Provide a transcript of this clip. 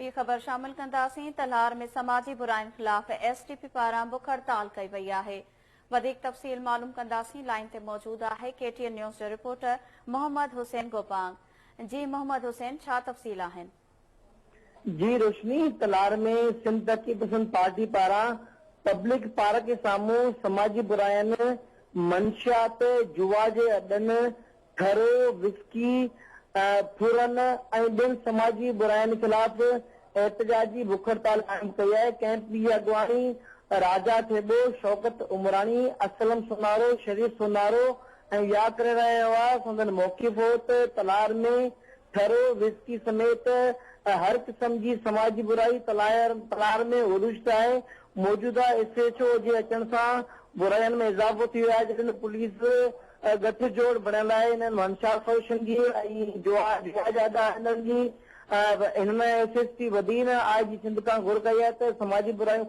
ॿी ख़बर शामिल कंदासीं। तलहार में समाजी बुराइनि ख़िलाफ़ एसडीपी पारां बुख हड़ताल कई वई आहे। वधीक तफ़सील मालूम कंदासीं। लाइन ते मौजूद आहे केटीएन न्यूज़ जो रिपोर्टर मोहम्मद हुसैन गोपांग। जी मोहम्मद हुसैन, छा तफ़सील आहिनि? जी रोशनी, तलहार में सिंध तरक़ी पसंद पार्टी पारां पब्लिक पार्क के साम्हूं समाजी बुराइनि, मंशियात, जुआ जे अॾनि, घरो, विस्की, फुरन ऐं ॿियनि समाजी बुराइनि ख़िलाफ़ एहतजाजी बुख हड़ताल क़ाइम कई आहे। कैंप जी अॻुवाणी राजा थेबो, शौकत उमराणी, असलम सोनारो, शरीफ सोनारो ऐं या करे रहिया हुआ। संदनि मौक़िफ़ हो त तलहार में घरो, विस्की समेत हर क़िस्म जी समाजी बुराई तलहार में उरुज आहे। मौजूदा SHO जे अचण सां बुराइनि में इज़ाफ़ो थी वियो आहे। जॾहिं पुलिस गठजोड़ बणियल आहे हिननि मंशा फौशन जी ऐं जुआ जा हिननि जी हिन में SSP वधीन IG सिंध खां घुर कई आहे त समाजी बुराइयूं